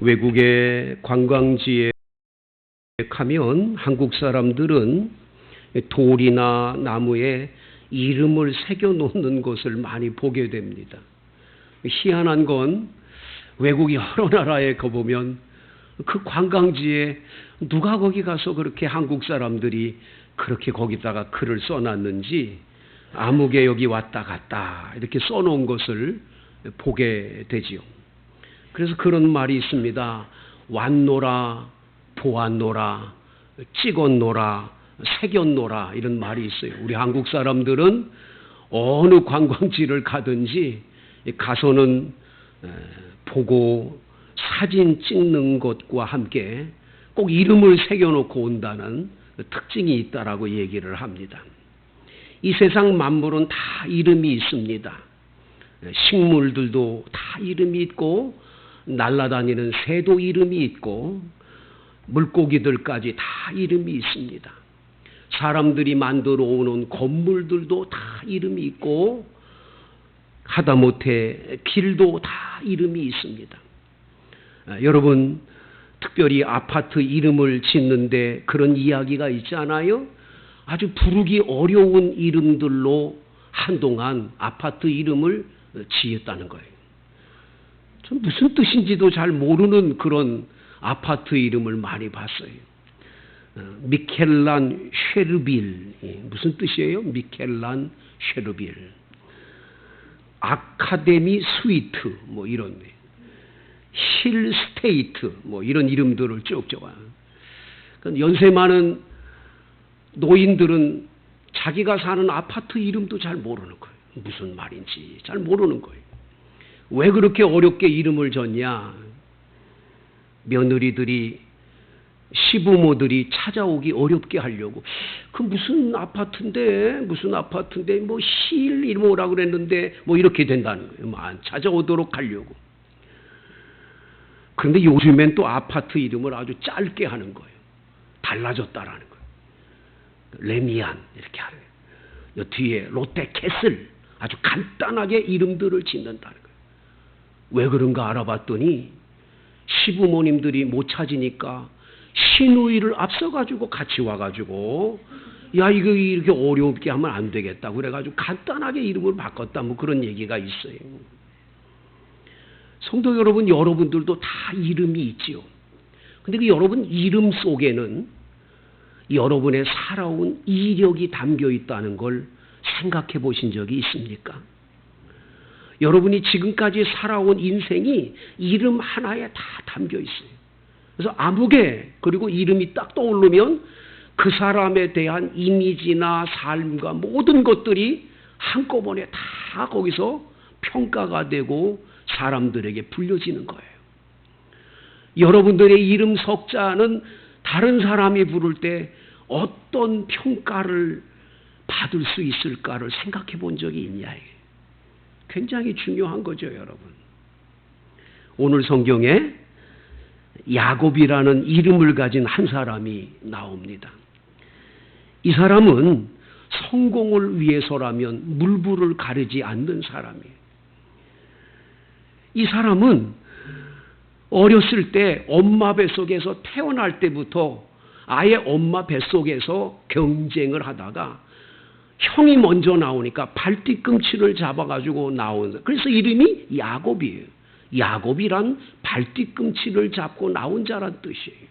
외국의 관광지에 가면 한국 사람들은 돌이나 나무에 이름을 새겨 놓는 것을 많이 보게 됩니다. 희한한 건 외국 여러 나라에 가보면 그 관광지에 누가 거기 가서 그렇게 한국 사람들이 그렇게 거기다가 글을 써놨는지 아무개 여기 왔다 갔다 이렇게 써놓은 것을 보게 되지요. 그래서 그런 말이 있습니다. 왔노라, 보았노라, 찍었노라, 새겼노라 이런 말이 있어요. 우리 한국 사람들은 어느 관광지를 가든지 가서는 보고 사진 찍는 것과 함께 꼭 이름을 새겨놓고 온다는 특징이 있다라고 얘기를 합니다. 이 세상 만물은 다 이름이 있습니다. 식물들도 다 이름이 있고 날아다니는 새도 이름이 있고 물고기들까지 다 이름이 있습니다. 사람들이 만들어 오는 건물들도 다 이름이 있고 하다못해 길도 다 이름이 있습니다. 여러분 특별히 아파트 이름을 짓는데 그런 이야기가 있지 않아요? 아주 부르기 어려운 이름들로 한동안 아파트 이름을 지었다는 거예요. 전 무슨 뜻인지도 잘 모르는 그런 아파트 이름을 많이 봤어요. 미켈란 쉐르빌 무슨 뜻이에요? 미켈란 쉐르빌 아카데미 스위트 뭐 이런 힐 스테이트 뭐 이런 이름들을 쭉 적어요. 연세 많은 노인들은 자기가 사는 아파트 이름도 잘 모르는 거예요. 무슨 말인지 잘 모르는 거예요. 왜 그렇게 어렵게 이름을 졌냐? 며느리들이 시부모들이 찾아오기 어렵게 하려고 그 무슨 아파트인데 뭐 힐 이름이라 그랬는데 뭐 이렇게 된다는 거예요. 안 찾아오도록 하려고. 그런데 요즘엔 또 아파트 이름을 아주 짧게 하는 거예요. 달라졌다라는 거예요. 레미안 이렇게 하는 거예요. 뒤에 롯데캐슬 아주 간단하게 이름들을 짓는다는 거예요. 왜 그런가 알아봤더니 시부모님들이 못 찾으니까 시누이를 앞서가지고 같이 와가지고 야 이거 이렇게 어렵게 하면 안 되겠다 그래가지고 간단하게 이름을 바꿨다 뭐 그런 얘기가 있어요. 성도 여러분, 여러분들도 다 이름이 있지요. 근데 그 여러분 이름 속에는 여러분의 살아온 이력이 담겨 있다는 걸 생각해 보신 적이 있습니까? 여러분이 지금까지 살아온 인생이 이름 하나에 다 담겨 있어요. 그래서 아무개 그리고 이름이 딱 떠오르면 그 사람에 대한 이미지나 삶과 모든 것들이 한꺼번에 다 거기서 평가가 되고 사람들에게 불려지는 거예요. 여러분들의 이름 석자는 다른 사람이 부를 때 어떤 평가를 받을 수 있을까를 생각해 본 적이 있냐. 굉장히 중요한 거죠, 여러분. 오늘 성경에 야곱이라는 이름을 가진 한 사람이 나옵니다. 이 사람은 성공을 위해서라면 물불을 가리지 않는 사람이에요. 이 사람은 어렸을 때 엄마 뱃속에서 태어날 때부터 아예 엄마 뱃속에서 경쟁을 하다가 형이 먼저 나오니까 발뒤꿈치를 잡아가지고 나온, 그래서 이름이 야곱이에요. 야곱이란 발뒤꿈치를 잡고 나온 자란 뜻이에요.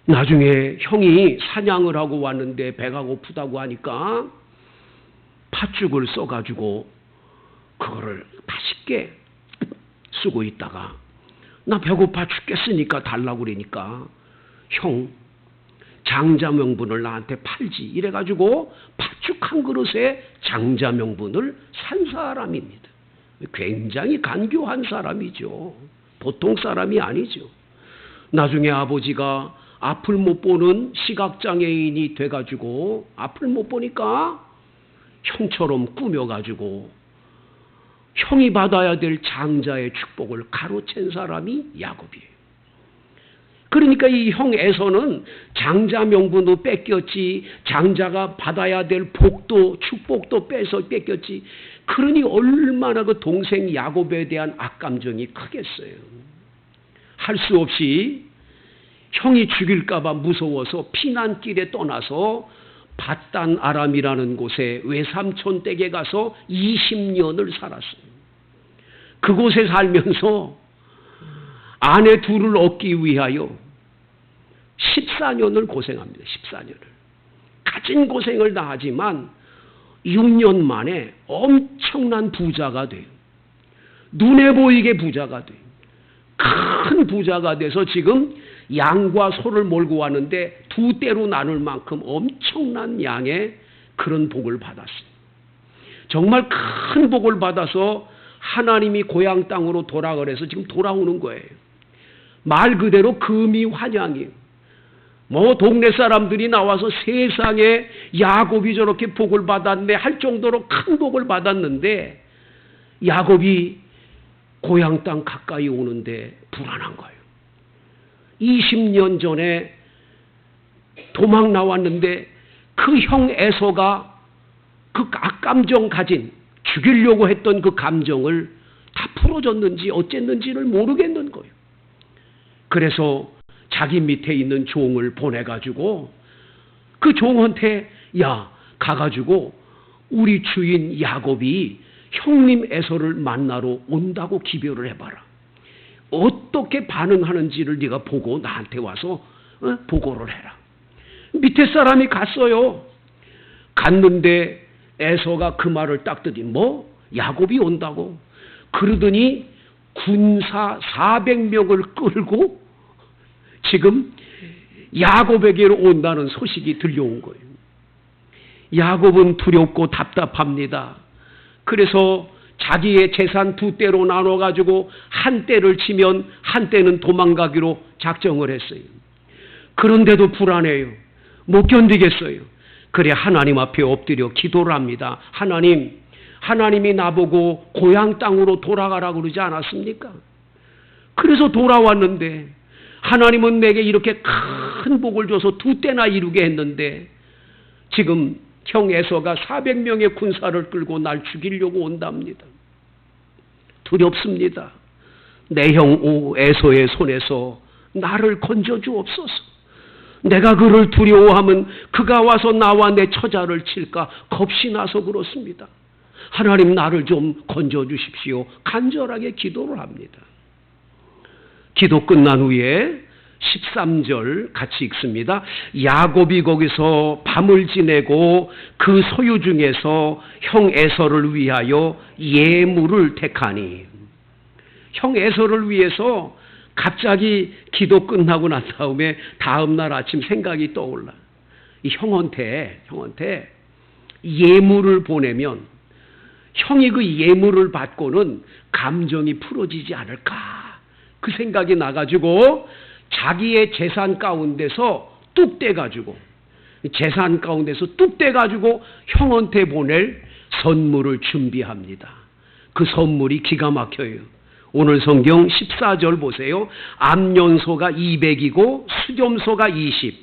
나중에 형이 사냥을 하고 왔는데 배가 고프다고 하니까 팥죽을 써가지고 그거를 맛있게 쓰고 있다가 나 배고파 죽겠으니까 달라고 그러니까 형 장자명분을 나한테 팔지 이래가지고 팥죽 한 그릇에 장자명분을 산 사람입니다. 굉장히 간교한 사람이죠. 보통 사람이 아니죠. 나중에 아버지가 앞을 못 보는 시각장애인이 돼가지고 앞을 못 보니까 형처럼 꾸며가지고 형이 받아야 될 장자의 축복을 가로챈 사람이 야곱이에요. 그러니까 이 형 에서는 장자 명분도 뺏겼지, 장자가 받아야 될 복도 축복도 뺏겼지. 그러니 얼마나 그 동생 야곱에 대한 악감정이 크겠어요. 할 수 없이 형이 죽일까 봐 무서워서 피난길에 떠나서 밧단 아람이라는 곳에 외삼촌 댁에 가서 20년을 살았어요. 그곳에 살면서 아내 둘을 얻기 위하여 14년을 고생합니다. 14년을. 가진 고생을 다 하지만 6년 만에 엄청난 부자가 돼요. 눈에 보이게 부자가 돼요. 큰 부자가 돼서 지금 양과 소를 몰고 왔는데 두 떼로 나눌 만큼 엄청난 양의 그런 복을 받았어요. 정말 큰 복을 받아서 하나님이 고향 땅으로 돌아가라 해서 지금 돌아오는 거예요. 말 그대로 금이 환향이에요. 동네 사람들이 나와서 세상에 야곱이 저렇게 복을 받았네 할 정도로 큰 복을 받았는데 야곱이 고향 땅 가까이 오는데 불안한 거예요. 20년 전에 도망 나왔는데 그 형 에서가 그 악감정 가진 죽이려고 했던 그 감정을 다 풀어줬는지 어쨌는지를 모르겠는 거예요. 그래서 자기 밑에 있는 종을 보내가지고 그 종한테 가가지고 우리 주인 야곱이 형님 에서를 만나러 온다고 기별을 해봐라. 어떻게 반응하는지를 네가 보고 나한테 와서 보고를 해라. 밑에 사람이 갔어요. 갔는데 에서가 그 말을 딱 듣더니 야곱이 온다고? 그러더니 군사 400명을 끌고 지금 야곱에게로 온다는 소식이 들려온 거예요. 야곱은 두렵고 답답합니다. 그래서 자기의 재산 두 떼로 나눠가지고 한 떼를 치면 한 떼는 도망가기로 작정을 했어요. 그런데도 불안해요. 못 견디겠어요. 그래 하나님 앞에 엎드려 기도를 합니다. 하나님이 나보고 고향 땅으로 돌아가라고 그러지 않았습니까? 그래서 돌아왔는데 하나님은 내게 이렇게 큰 복을 줘서 두 떼나 이루게 했는데 지금 형 에서가 400명의 군사를 끌고 날 죽이려고 온답니다. 두렵습니다. 내 형 에서의 손에서 나를 건져주옵소서. 내가 그를 두려워하면 그가 와서 나와 내 처자를 칠까 겁이 나서 그렇습니다. 하나님 나를 좀 건져주십시오. 간절하게 기도를 합니다. 기도 끝난 후에 13절 같이 읽습니다. 야곱이 거기서 밤을 지내고 그 소유 중에서 형 에서를 위하여 예물을 택하니 형 에서를 위해서 갑자기 기도 끝나고 난 다음에 다음날 아침 생각이 떠올라. 이 형한테 예물을 보내면 형이 그 예물을 받고는 감정이 풀어지지 않을까 그 생각이 나가지고 자기의 재산 가운데서 뚝 떼가지고 형한테 보낼 선물을 준비합니다. 그 선물이 기가 막혀요. 오늘 성경 14절 보세요. 암연소가 200이고 수렴소가 20,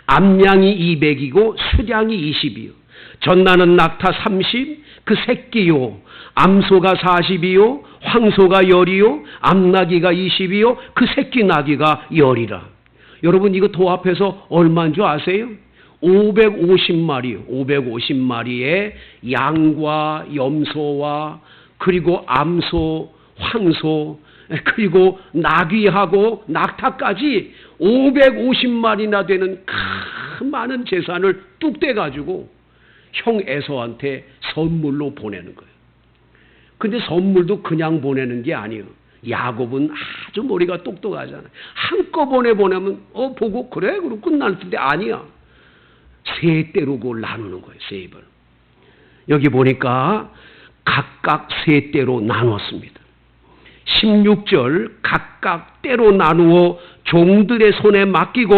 암양이 200이고 수량이 20이요. 전나는 낙타 30, 그 새끼요. 암소가 40이요. 황소가 10이요. 암나귀가 20이요. 그 새끼 나귀가 10이라. 여러분 이거 도합해서 얼마인 줄 아세요? 550마리요. 550마리의 양과 염소와 그리고 암소, 황소, 그리고 나귀하고 낙타까지 550마리나 되는 큰 많은 재산을 뚝 떼가지고 형 에서한테 선물로 보내는 거예요. 근데 선물도 그냥 보내는 게 아니에요. 야곱은 아주 머리가 똑똑하잖아요. 한꺼번에 보내면 보고 그래? 그러고 끝날 텐데 아니야. 세 떼로 그걸 나누는 거예요. 세 번. 여기 보니까 각각 세 떼로 나눴습니다. 16절 각각 떼로 나누어 종들의 손에 맡기고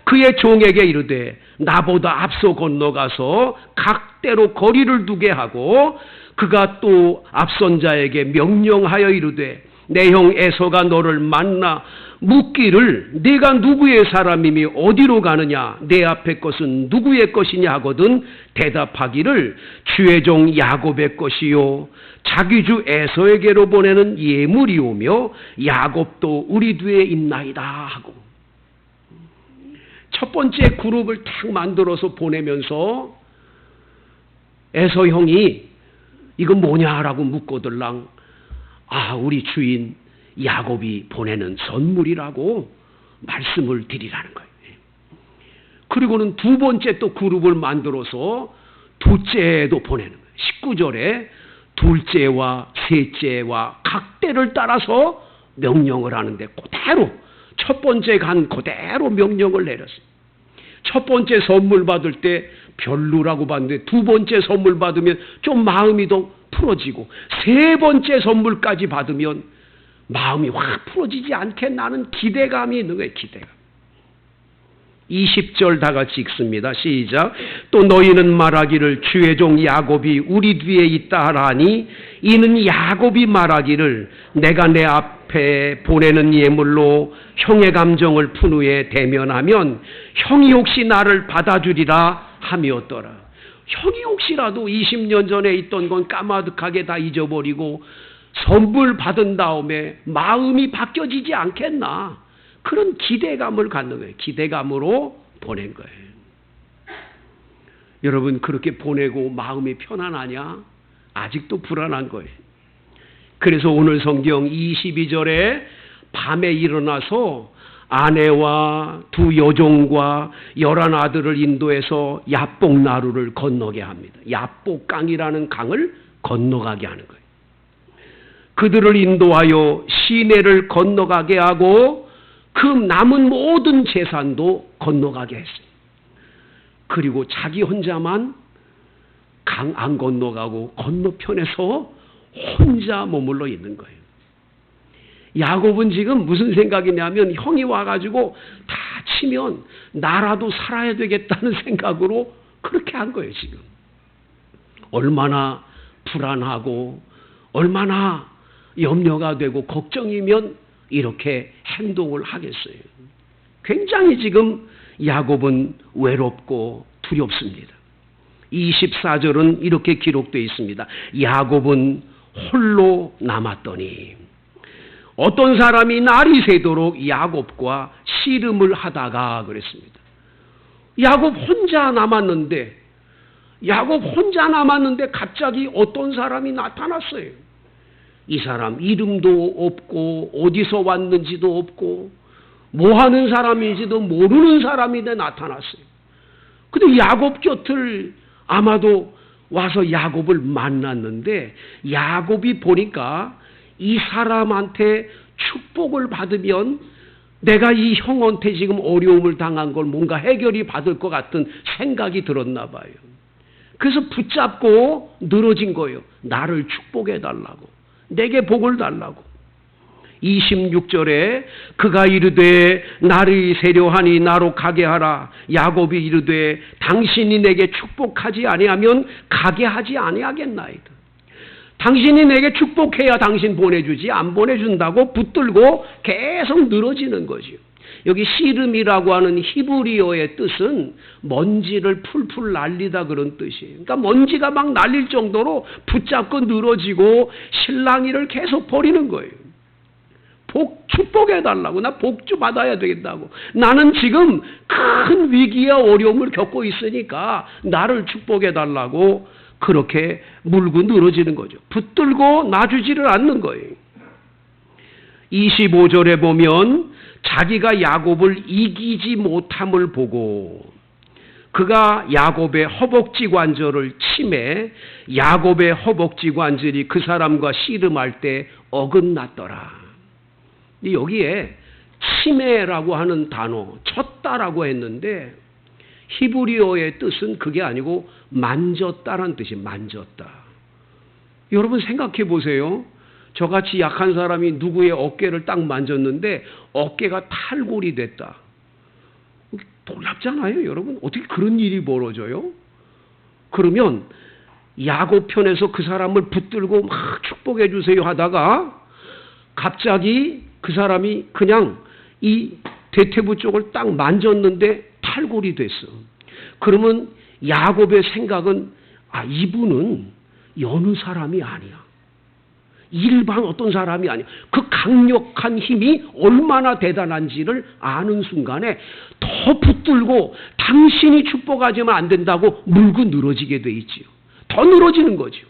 그의 종에게 이르되 나보다 앞서 건너가서 각 떼로 거리를 두게 하고 그가 또 앞선 자에게 명령하여 이르되 내 형 에서가 너를 만나 묻기를 네가 누구의 사람이며 어디로 가느냐, 내 앞에 것은 누구의 것이냐 하거든 대답하기를 주의 종 야곱의 것이요 자기 주 에서에게로 보내는 예물이오며 야곱도 우리 뒤에 있나이다 하고, 첫 번째 그룹을 탁 만들어서 보내면서 에서 형이 이거 뭐냐라고 묻거들랑 우리 주인 야곱이 보내는 선물이라고 말씀을 드리라는 거예요. 그리고는 두 번째 또 그룹을 만들어서 둘째도 보내는 거예요. 19절에 둘째와 셋째와 각 때를 따라서 명령을 하는데 그대로 첫 번째 간 그대로 명령을 내렸어요. 첫 번째 선물 받을 때 별로라고 봤는데 두 번째 선물 받으면 좀 마음이 더 풀어지고 세 번째 선물까지 받으면 마음이 확 풀어지지 않겠나는 기대감이 있는 거예요. 기대감. 20절 다 같이 읽습니다. 시작. 또 너희는 말하기를 주의 종 야곱이 우리 뒤에 있다 하라니 이는 야곱이 말하기를 내가 내 앞에 보내는 예물로 형의 감정을 푼 후에 대면하면 형이 혹시 나를 받아주리라 함이었더라. 형이 혹시라도 20년 전에 있던 건 까마득하게 다 잊어버리고 선물 받은 다음에 마음이 바뀌어지지 않겠나, 그런 기대감을 갖는 거예요. 기대감으로 보낸 거예요. 여러분 그렇게 보내고 마음이 편안하냐? 아직도 불안한 거예요. 그래서 오늘 성경 22절에 밤에 일어나서 아내와 두 여종과 11 아들을 인도해서 야복 나루를 건너게 합니다. 야복강이라는 강을 건너가게 하는 거예요. 그들을 인도하여 시내를 건너가게 하고 그 남은 모든 재산도 건너가게 했어요. 그리고 자기 혼자만 강 안 건너가고 건너편에서 혼자 머물러 있는 거예요. 야곱은 지금 무슨 생각이냐면 형이 와가지고 다 치면 나라도 살아야 되겠다는 생각으로 그렇게 한 거예요. 지금 얼마나 불안하고 얼마나 염려가 되고 걱정이면 이렇게 행동을 하겠어요. 굉장히 지금 야곱은 외롭고 두렵습니다. 24절은 이렇게 기록되어 있습니다. 야곱은 홀로 남았더니, 어떤 사람이 날이 새도록 야곱과 씨름을 하다가 그랬습니다. 야곱 혼자 남았는데 갑자기 어떤 사람이 나타났어요. 이 사람 이름도 없고 어디서 왔는지도 없고 뭐 하는 사람인지도 모르는 사람이 나타났어요. 근데 야곱 곁을 아마도 와서 야곱을 만났는데 야곱이 보니까 이 사람한테 축복을 받으면 내가 이 형한테 지금 어려움을 당한 걸 뭔가 해결이 받을 것 같은 생각이 들었나 봐요. 그래서 붙잡고 늘어진 거예요. 나를 축복해 달라고, 내게 복을 달라고. 26절에 그가 이르되 나를 세려하니 나로 가게 하라. 야곱이 이르되 당신이 내게 축복하지 아니하면 가게 하지 아니하겠나이다. 당신이 내게 축복해야 당신 보내주지, 안 보내준다고 붙들고 계속 늘어지는 거죠. 여기 씨름이라고 하는 히브리어의 뜻은 먼지를 풀풀 날리다 그런 뜻이에요. 그러니까 먼지가 막 날릴 정도로 붙잡고 늘어지고 실랑이를 계속 벌이는 거예요. 축복해달라고, 나 복주 받아야 되겠다고, 나는 지금 큰 위기와 어려움을 겪고 있으니까 나를 축복해달라고 그렇게 물고 늘어지는 거죠. 붙들고 놔주지를 않는 거예요. 25절에 보면 자기가 야곱을 이기지 못함을 보고 그가 야곱의 허벅지 관절을 치매 야곱의 허벅지 관절이 그 사람과 씨름할 때 어긋났더라. 여기에 치매라고 하는 단어, 쳤다라고 했는데 히브리어의 뜻은 그게 아니고 만졌다라는 뜻이 만졌다. 여러분 생각해 보세요. 저같이 약한 사람이 누구의 어깨를 딱 만졌는데 어깨가 탈골이 됐다. 놀랍잖아요, 여러분. 어떻게 그런 일이 벌어져요? 그러면 야곱 편에서 그 사람을 붙들고 막 축복해 주세요 하다가 갑자기 그 사람이 그냥 이 대퇴부 쪽을 딱 만졌는데 탈골이 됐어. 그러면 야곱의 생각은 이분은 여느 사람이 아니야. 일반 어떤 사람이 아니야. 그 강력한 힘이 얼마나 대단한지를 아는 순간에 더 붙들고 당신이 축복하지면 안 된다고 물고 늘어지게 돼 있지요. 더 늘어지는 거죠.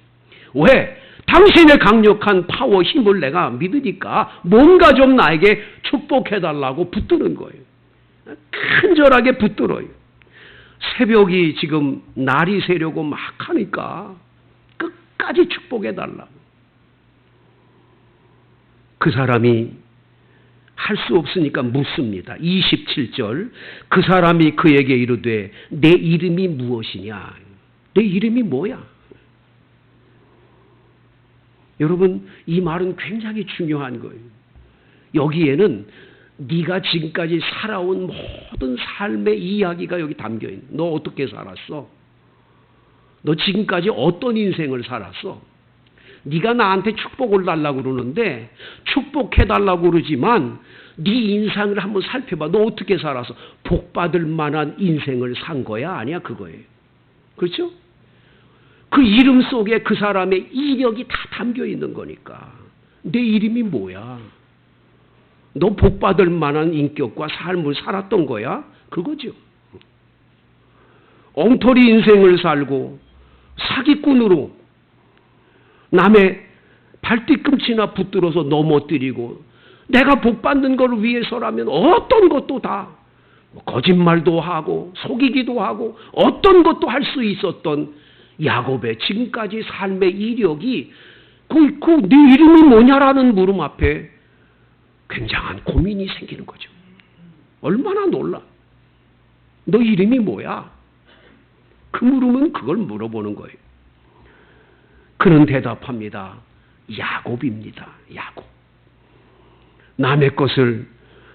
왜? 당신의 강력한 파워, 힘을 내가 믿으니까 뭔가 좀 나에게 축복해달라고 붙드는 거예요. 간절하게 붙들어요. 새벽이 지금 날이 새려고 막 하니까 끝까지 축복해달라고. 그 사람이 할 수 없으니까 묻습니다. 27절 그 사람이 그에게 이르되 내 이름이 무엇이냐? 내 이름이 뭐야? 여러분 이 말은 굉장히 중요한 거예요. 여기에는 네가 지금까지 살아온 모든 삶의 이야기가 여기 담겨있는. 너 어떻게 살았어? 너 지금까지 어떤 인생을 살았어? 네가 나한테 축복을 달라고 그러는데 축복해달라고 그러지만 네 인생을 한번 살펴봐. 너 어떻게 살았어? 복받을 만한 인생을 산 거야? 아니야? 그거예요. 그렇죠? 그 이름 속에 그 사람의 이력이 다 담겨 있는 거니까. 내 이름이 뭐야? 너 복받을 만한 인격과 삶을 살았던 거야? 그거죠. 엉터리 인생을 살고 사기꾼으로 남의 발뒤꿈치나 붙들어서 넘어뜨리고 내가 복받는 걸 위해서라면 어떤 것도 다 거짓말도 하고 속이기도 하고 어떤 것도 할 수 있었던 야곱의 지금까지 삶의 이력이 네 이름이 뭐냐라는 물음 앞에 굉장한 고민이 생기는 거죠. 얼마나 놀라. 너 이름이 뭐야? 그 물음은 그걸 물어보는 거예요. 그는 대답합니다. 야곱입니다. 야곱. 남의 것을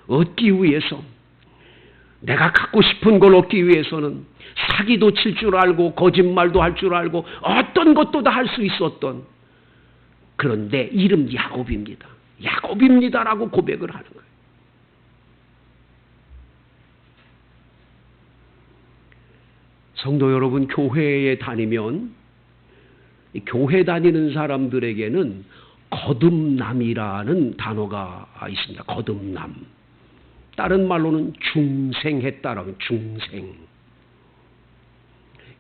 얻기 위해서 내가 갖고 싶은 걸 얻기 위해서는 사기도 칠 줄 알고 거짓말도 할 줄 알고 어떤 것도 다 할 수 있었던 그런데 이름 야곱입니다. 야곱입니다라고 고백을 하는 거예요. 성도 여러분, 교회에 다니면 교회 다니는 사람들에게는 거듭남이라는 단어가 있습니다. 거듭남. 다른 말로는 중생했다라는 중생.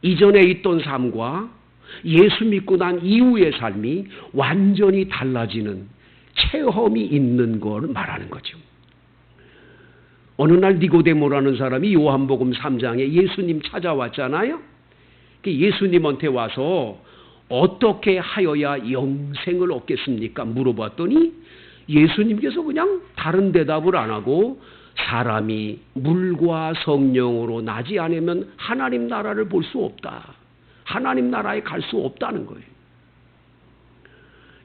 이전에 있던 삶과 예수 믿고 난 이후의 삶이 완전히 달라지는 체험이 있는 걸 말하는 거죠. 어느 날 니고데모라는 사람이 요한복음 3장에 예수님 찾아왔잖아요. 예수님한테 와서 어떻게 하여야 영생을 얻겠습니까? 물어봤더니 예수님께서 그냥 다른 대답을 안 하고 사람이 물과 성령으로 나지 않으면 하나님 나라를 볼 수 없다. 하나님 나라에 갈 수 없다는 거예요.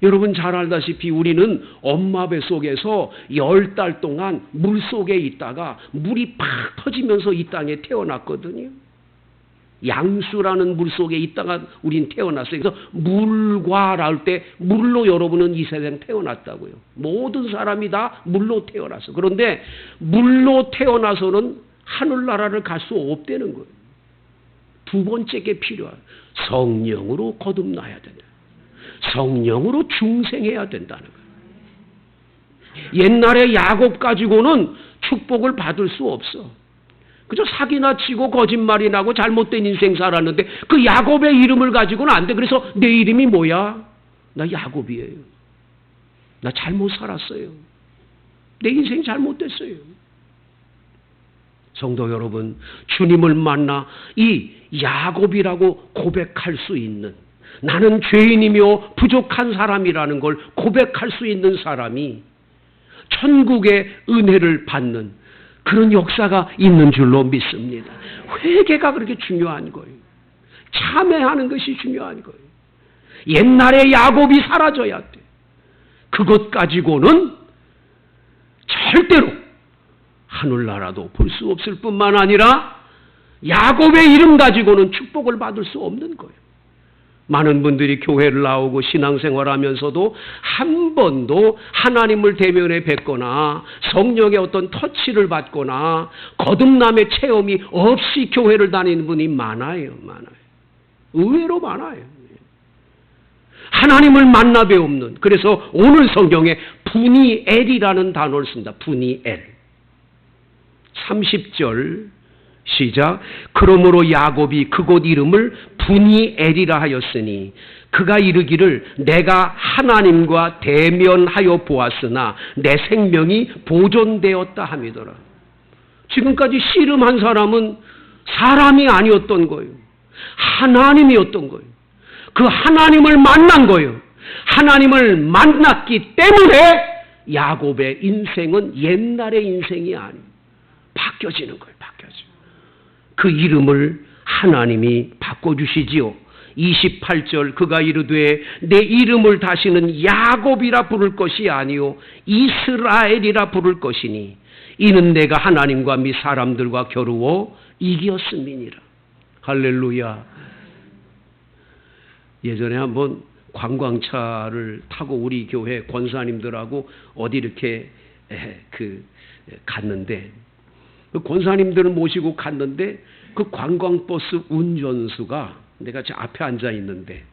여러분 잘 알다시피 우리는 엄마 뱃속에서 10달 동안 물 속에 있다가 물이 팍 터지면서 이 땅에 태어났거든요. 양수라는 물 속에 있다가 우린 태어났어요. 그래서 물과라 할 때 물로 여러분은 이 세상 태어났다고요. 모든 사람이 다 물로 태어났어. 그런데 물로 태어나서는 하늘나라를 갈 수 없다는 거예요. 두 번째 게 필요한 성령으로 거듭나야 된다. 성령으로 중생해야 된다는 거예요. 옛날에 야곱 가지고는 축복을 받을 수 없어. 그저 사기나 치고 거짓말이 나고 잘못된 인생 살았는데 그 야곱의 이름을 가지고는 안 돼. 그래서 내 이름이 뭐야? 나 야곱이에요. 나 잘못 살았어요. 내 인생 잘못됐어요. 성도 여러분, 주님을 만나 이 야곱이라고 고백할 수 있는, 나는 죄인이며 부족한 사람이라는 걸 고백할 수 있는 사람이 천국의 은혜를 받는 그런 역사가 있는 줄로 믿습니다. 회개가 그렇게 중요한 거예요. 참회하는 것이 중요한 거예요. 옛날에 야곱이 사라져야 돼. 그것 가지고는 절대로 하늘나라도 볼 수 없을 뿐만 아니라 야곱의 이름 가지고는 축복을 받을 수 없는 거예요. 많은 분들이 교회를 나오고 신앙생활하면서도 한 번도 하나님을 대면에 뵙거나 성령의 어떤 터치를 받거나 거듭남의 체험이 없이 교회를 다니는 분이 많아요. 의외로 많아요. 하나님을 만나 배우는, 그래서 오늘 성경에 분이엘이라는 단어를 씁니다. 분이엘. 30절 시작. 그러므로 야곱이 그곳 이름을 분이엘이라 하였으니 그가 이르기를 내가 하나님과 대면하여 보았으나 내 생명이 보존되었다 함이더라. 지금까지 씨름한 사람은 사람이 아니었던 거예요. 하나님이었던 거예요. 그 하나님을 만난 거예요. 하나님을 만났기 때문에 야곱의 인생은 옛날의 인생이 아니에요. 바뀌어지는 거예요. 그 이름을 하나님이 바꿔주시지요. 28절 그가 이르되 내 이름을 다시는 야곱이라 부를 것이 아니요 이스라엘이라 부를 것이니 이는 내가 하나님과 및 사람들과 겨루어 이겼음이니라. 할렐루야. 예전에 한번 관광차를 타고 우리 교회 권사님들하고 어디 이렇게 갔는데 그 권사님들을 모시고 갔는데 그 관광버스 운전수가 내가 저 앞에 앉아 있는데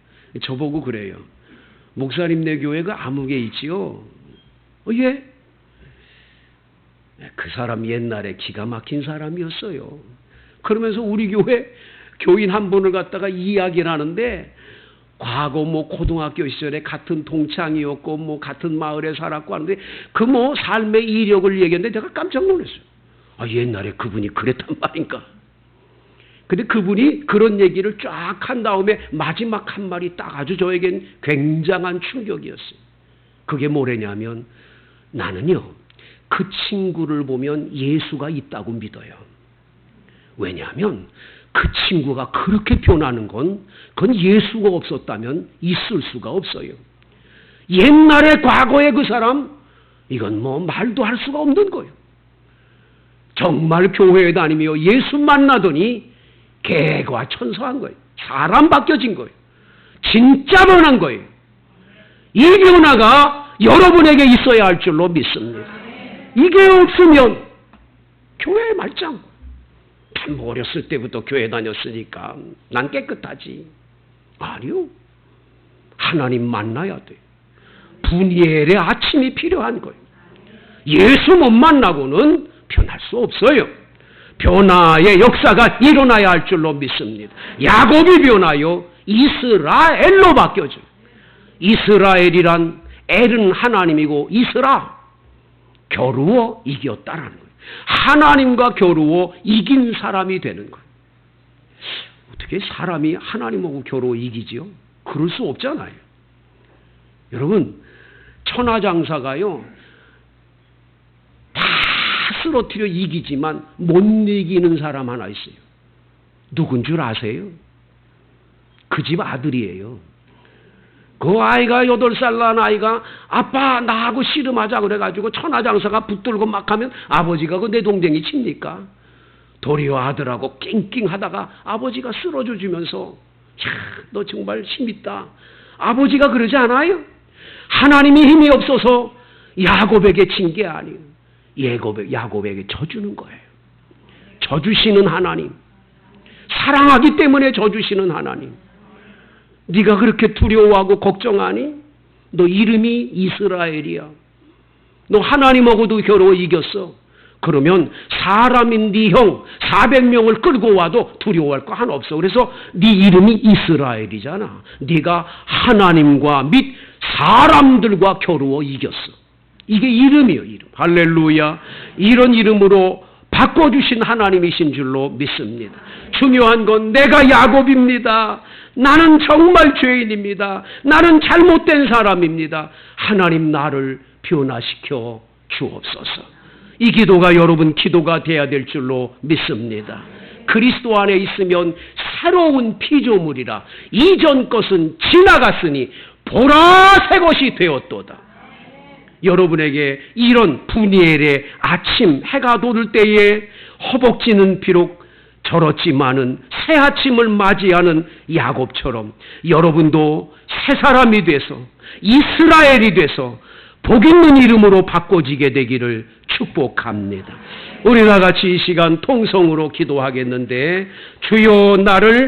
저보고 그래요. 목사님네 교회 그 암흑에 있지요? 예? 그 사람 옛날에 기가 막힌 사람이었어요. 그러면서 우리 교회 교인 한 분을 갖다가 이야기를 하는데 과거 고등학교 시절에 같은 동창이었고 같은 마을에 살았고 하는데 그 삶의 이력을 얘기했는데 제가 깜짝 놀랐어요. 옛날에 그분이 그랬단 말인가. 근데 그분이 그런 얘기를 쫙 한 다음에 마지막 한 말이 딱 아주 저에겐 굉장한 충격이었어요. 그게 뭐냐면 나는요 그 친구를 보면 예수가 있다고 믿어요. 왜냐하면 그 친구가 그렇게 변하는 그건 예수가 없었다면 있을 수가 없어요. 옛날에 과거의 그 사람 이건 말도 할 수가 없는 거예요. 정말 교회에 다니며 예수 만나더니 개가 천사한 거예요. 사람 바뀌어진 거예요. 진짜 변한 거예요. 이 변화가 여러분에게 있어야 할 줄로 믿습니다. 이게 없으면 교회 말짱. 참 어렸을 때부터 교회 다녔으니까 난 깨끗하지. 아니요. 하나님 만나야 돼. 분이엘의 아침이 필요한 거예요. 예수 못 만나고는 변할 수 없어요. 변화의 역사가 일어나야 할 줄로 믿습니다. 야곱이 변하여 이스라엘로 바뀌어져요. 이스라엘이란 엘은 하나님이고 이스라 겨루어 이겼다라는 거예요. 하나님과 겨루어 이긴 사람이 되는 거예요. 어떻게 사람이 하나님하고 겨루어 이기지요? 그럴 수 없잖아요. 여러분 천하장사가요 다 쓰러뜨려 이기지만 못 이기는 사람 하나 있어요. 누군 줄 아세요? 그 집 아들이에요. 그 아이가 8살 난 아이가 아빠 나하고 씨름하자 그래가지고 천하장사가 붙들고 막 하면 아버지가 그 내 동생이 칩니까? 도리어 아들하고 낑낑하다가 아버지가 쓰러져주면서 너 정말 힘있다. 아버지가 그러지 않아요? 하나님이 힘이 없어서 야곱에게 진 게 아니에요. 야곱에게 져주는 거예요. 져주시는 하나님. 사랑하기 때문에 져주시는 하나님. 네가 그렇게 두려워하고 걱정하니? 너 이름이 이스라엘이야. 너 하나님하고도 겨루어 이겼어. 그러면 사람인 네 형 400명을 끌고 와도 두려워할 거 하나 없어. 그래서 네 이름이 이스라엘이잖아. 네가 하나님과 및 사람들과 겨루어 이겼어. 이게 이름이에요. 이름. 할렐루야. 이런 이름으로 바꿔주신 하나님이신 줄로 믿습니다. 중요한 건 내가 야곱입니다. 나는 정말 죄인입니다. 나는 잘못된 사람입니다. 하나님 나를 변화시켜 주옵소서. 이 기도가 여러분 기도가 돼야 될 줄로 믿습니다. 그리스도 안에 있으면 새로운 피조물이라. 이전 것은 지나갔으니 보라 새 것이 되었도다. 여러분에게 이런 분이엘의 아침 해가 돋을 때에 허벅지는 비록 저렇지만은 새 아침을 맞이하는 야곱처럼 여러분도 새 사람이 돼서 이스라엘이 돼서 복 있는 이름으로 바꿔지게 되기를 축복합니다. 우리 다 같이 이 시간 통성으로 기도하겠는데, 주여 나를